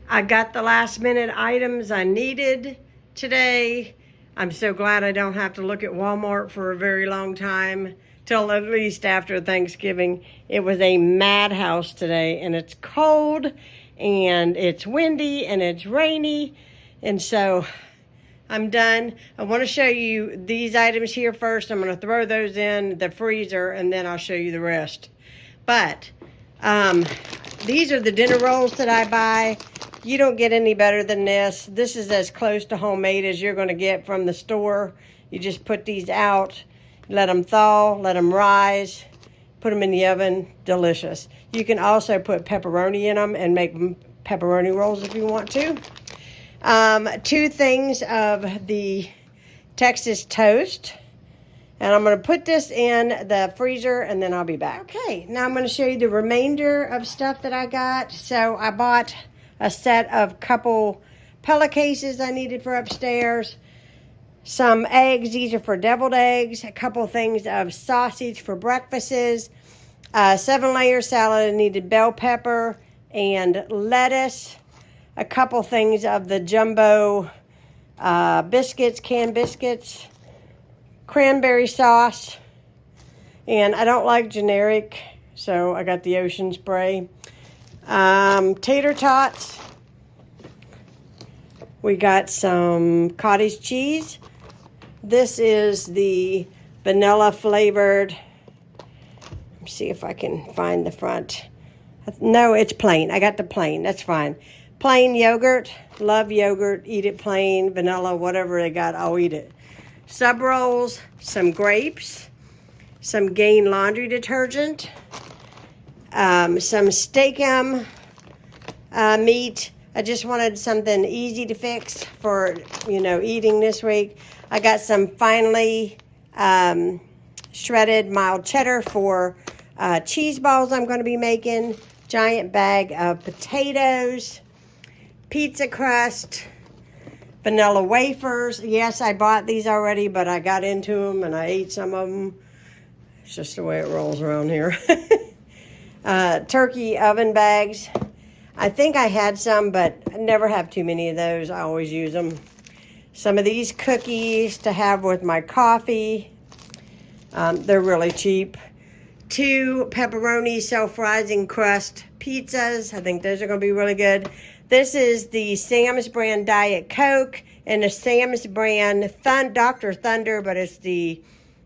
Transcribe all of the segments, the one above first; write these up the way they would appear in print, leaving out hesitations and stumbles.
I got the last minute items I needed today. I'm so glad I don't have to look at Walmart for a very long time, till at least after Thanksgiving. It was a madhouse today, and it's cold, and it's windy, and it's rainy, and so I'm done. I want to show you these items here first. I'm going to throw those in the freezer, and then I'll show you the rest. But these are the dinner rolls that I buy. You don't get any better than this. This is as close to homemade as you're going to get from the store. You just put these out, let them thaw, let them rise, put them in the oven. Delicious. You can also put pepperoni in them and make pepperoni rolls if you want to. 2 things of the Texas toast. And I'm going to put this in the freezer, and then I'll be back. Okay, now I'm going to show you the remainder of stuff that I got. So I bought a set of couple pellet cases I needed for upstairs. Some eggs, these are for deviled eggs. A couple things of sausage for breakfasts. 7-layer salad, I needed bell pepper and lettuce. A couple things of the jumbo biscuits, canned biscuits. Cranberry sauce. And I don't like generic, so I got the ocean spray. Tater tots. We got some cottage cheese. This is the vanilla flavored. Let me see if I can find the front. No, it's plain. I got the plain. That's fine. Plain yogurt. Love yogurt. Eat it plain. Vanilla, whatever they got, I'll eat it. Sub rolls. Some grapes. Some Gain laundry detergent. Some Steakum meat. I just wanted something easy to fix for, eating this week. I got some finely shredded mild cheddar for cheese balls I'm going to be making. Giant bag of potatoes. Pizza crust. Vanilla wafers. Yes, I bought these already, but I got into them and I ate some of them. It's just the way it rolls around here. Turkey oven bags. I think I had some, but I never have too many of those. I always use them. Some of these cookies to have with my coffee. They're really cheap. 2 pepperoni self-rising crust pizzas. I think those are going to be really good. This is the Sam's brand Diet Coke and the Sam's brand Dr. Thunder, but it's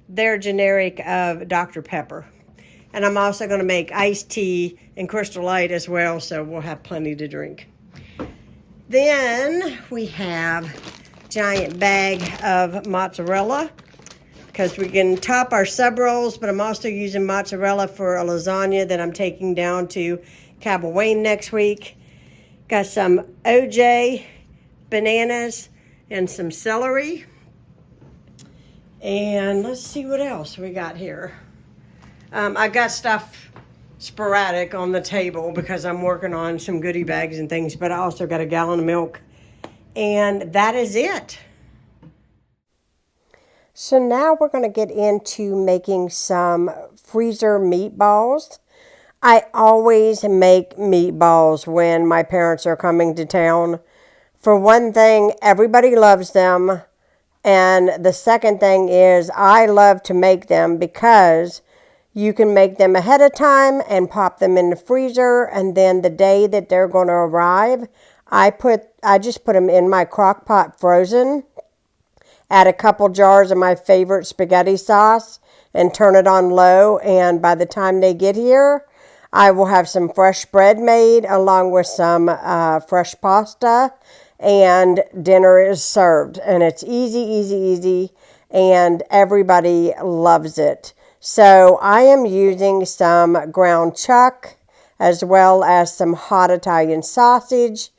their generic of Dr. Pepper. And I'm also going to make iced tea and Crystal Light as well, so we'll have plenty to drink. Then we have a giant bag of mozzarella because we can top our sub rolls, but I'm also using mozzarella for a lasagna that I'm taking down to Cabo Wayne next week. Got some OJ, bananas, and some celery. And let's see what else we got here. I got stuff sporadic on the table because I'm working on some goodie bags and things, but I also got a gallon of milk. And that is it. So now we're going to get into making some freezer meatballs. I always make meatballs when my parents are coming to town. For one thing, everybody loves them. And the second thing is I love to make them because you can make them ahead of time and pop them in the freezer. And then the day that they're going to arrive, I just put them in my crock pot frozen. Add a couple jars of my favorite spaghetti sauce and turn it on low. And by the time they get here, I will have some fresh bread made along with some fresh pasta, and dinner is served. And it's easy, easy, easy, and everybody loves it. So I am using some ground chuck as well as some hot Italian sausage,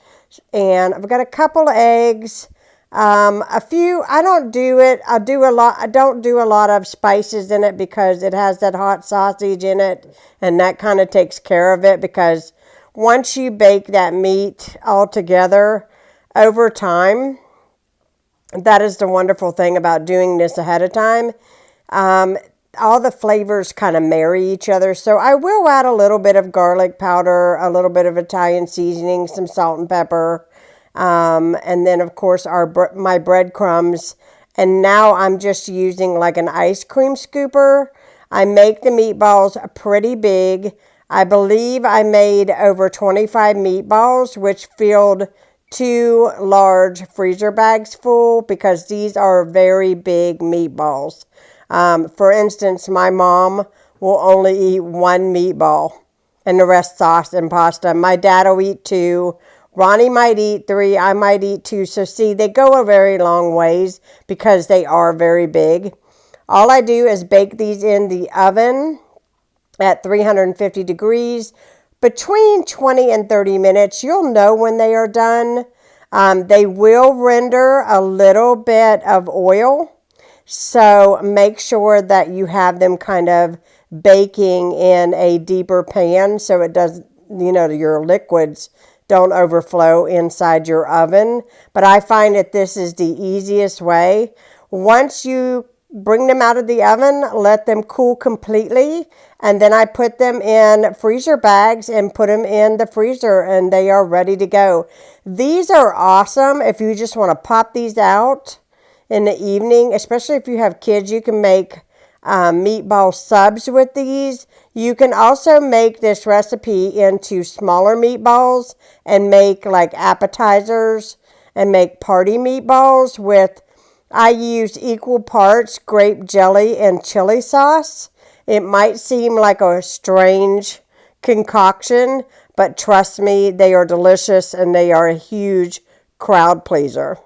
and I've got a couple of eggs. A few, I don't do a lot of spices in it because it has that hot sausage in it, and that kind of takes care of it, because once you bake that meat all together over time, that is the wonderful thing about doing this ahead of time. all the flavors kind of marry each other. So I will add a little bit of garlic powder, a little bit of Italian seasoning, some salt and pepper, and then of course my breadcrumbs. And now I'm just using like an ice cream scooper. I make the meatballs pretty big. I believe I made over 25 meatballs, which filled 2 large freezer bags full because these are very big meatballs. For instance, my mom will only eat 1 meatball and the rest sauce and pasta. My dad will eat 2. Ronnie might eat 3. I might eat 2. So see, they go a very long ways because they are very big. All I do is bake these in the oven at 350 degrees between 20 and 30 minutes. You'll know when they are done. They will render a little bit of oil. So make sure that you have them kind of baking in a deeper pan so it does, your liquids don't overflow inside your oven. But I find that this is the easiest way. Once you bring them out of the oven, let them cool completely, and then I put them in freezer bags and put them in the freezer, and they are ready to go. These are awesome if you just want to pop these out in the evening, especially if you have kids. You can make meatball subs with these. You can also make this recipe into smaller meatballs and make like appetizers and make party meatballs with, I use equal parts grape jelly and chili sauce. It might seem like a strange concoction, but trust me, they are delicious and they are a huge crowd pleaser.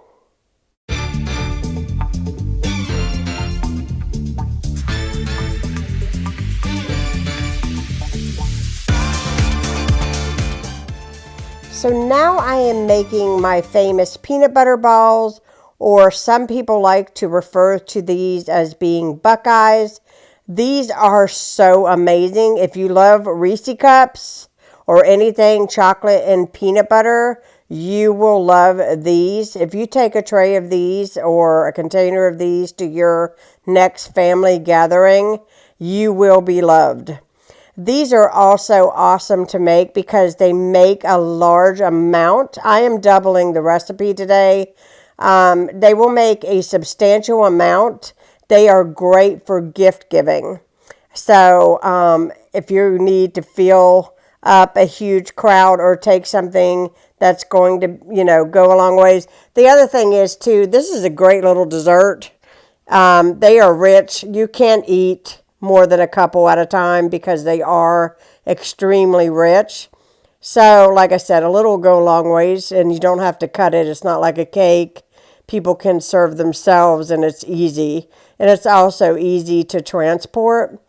So now I am making my famous peanut butter balls, or some people like to refer to these as being Buckeyes. These are so amazing. If you love Reese cups or anything chocolate and peanut butter, you will love these. If you take a tray of these or a container of these to your next family gathering, you will be loved. These are also awesome to make because they make a large amount. I am doubling the recipe today. They will make a substantial amount. They are great for gift giving. So if you need to fill up a huge crowd or take something that's going to, go a long ways. The other thing is, too, this is a great little dessert. They are rich. You can't eat more than a couple at a time because they are extremely rich. So, like I said, a little will go a long ways, and you don't have to cut it. It's not like a cake. People can serve themselves, and it's easy. And it's also easy to transport.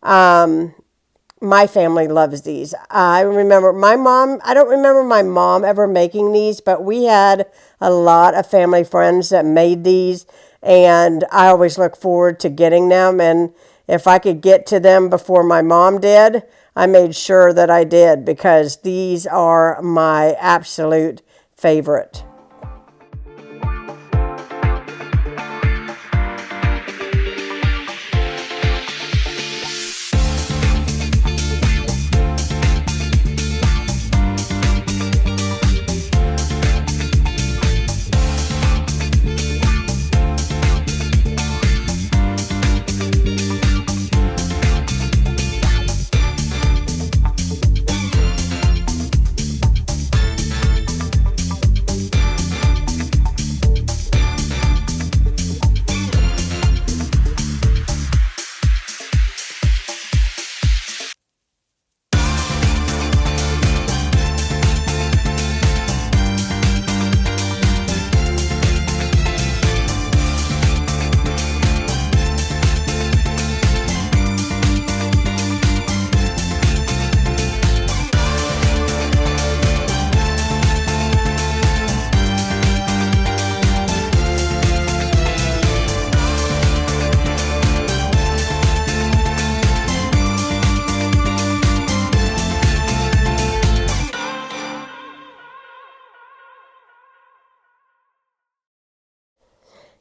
My family loves these. I don't remember my mom ever making these, but we had a lot of family friends that made these, and I always look forward to getting them. And if I could get to them before my mom did, I made sure that I did because these are my absolute favorite.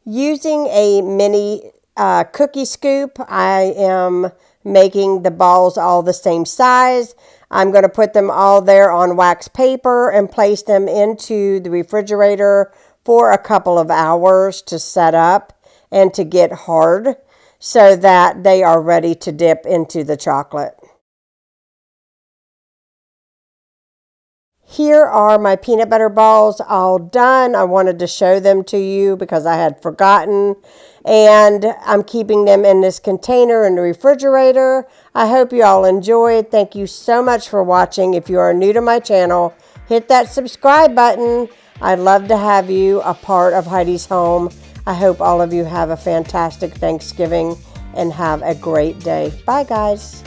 Using a mini cookie scoop. I am making the balls all the same size. I'm going to put them all there on wax paper and place them into the refrigerator for a couple of hours to set up and to get hard so that they are ready to dip into the chocolate. Here are my peanut butter balls all done. I wanted to show them to you because I had forgotten. And I'm keeping them in this container in the refrigerator. I hope you all enjoyed. Thank you so much for watching. If you are new to my channel, hit that subscribe button. I'd love to have you a part of Heidi's home. I hope all of you have a fantastic Thanksgiving and have a great day. Bye, guys.